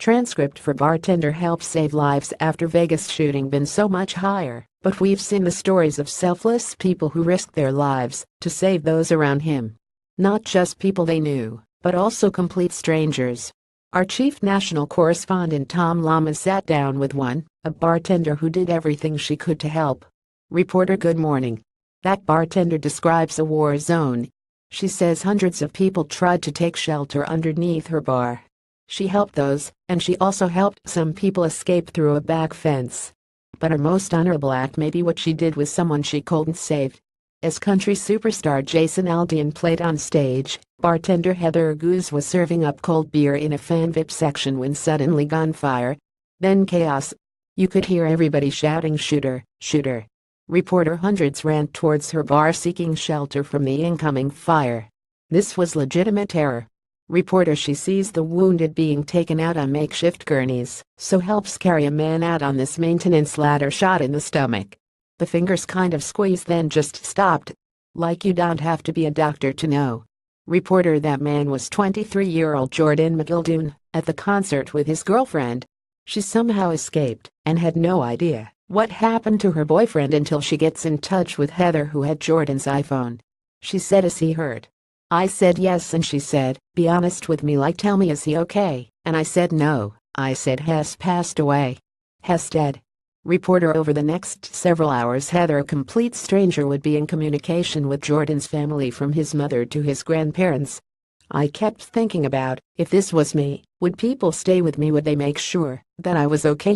Transcript for Bartender helps save lives after Vegas shooting been so much higher, but we've seen the stories of selfless people who risked their lives to save those around him. Not just people they knew, but also complete strangers. Our chief national correspondent Tom Lama sat down with a bartender who did everything she could to help. Reporter: Good morning. That bartender describes a war zone. She says hundreds of people tried to take shelter underneath her bar. She helped those, and she also helped some people escape through a back fence. But her most honorable act may be what she did with someone she couldn't save. As country superstar Jason Aldean played on stage, bartender Heather Goose was serving up cold beer in a fan VIP section when suddenly gunfire. Then chaos. You could hear everybody shouting, "Shooter, shooter." Reporter: Hundreds ran towards her bar seeking shelter from the incoming fire. This was legitimate terror. Reporter: She sees the wounded being taken out on makeshift gurneys, so helps carry a man out on this maintenance ladder, shot in the stomach. The fingers kind of squeezed, then just stopped. Like you don't have to be a doctor to know. Reporter: That man was 23-year-old Jordan McGildoon at the concert with his girlfriend. She somehow escaped and had no idea what happened to her boyfriend until she gets in touch with Heather, who had Jordan's iPhone. She said, "Is he hurt?" I said yes, and she said, "Be honest with me, like tell me, is he okay?" And I said no. I said, "Hess passed away. Hess dead." Reporter: Over the next several hours, Heather, a complete stranger, would be in communication with Jordan's family, from his mother to his grandparents. I kept thinking about, if this was me, would people stay with me? Would they make sure that I was okay?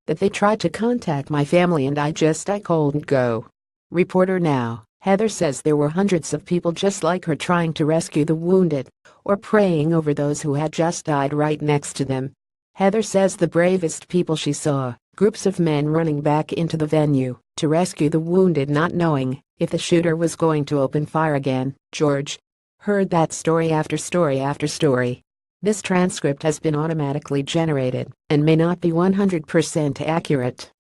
That they tried to contact my family and I couldn't go. Reporter: Now, Heather says there were hundreds of people just like her trying to rescue the wounded or praying over those who had just died right next to them. Heather says the bravest people she saw, groups of men running back into the venue to rescue the wounded, not knowing if the shooter was going to open fire again. George heard that story after story after story. This transcript has been automatically generated and may not be 100% accurate.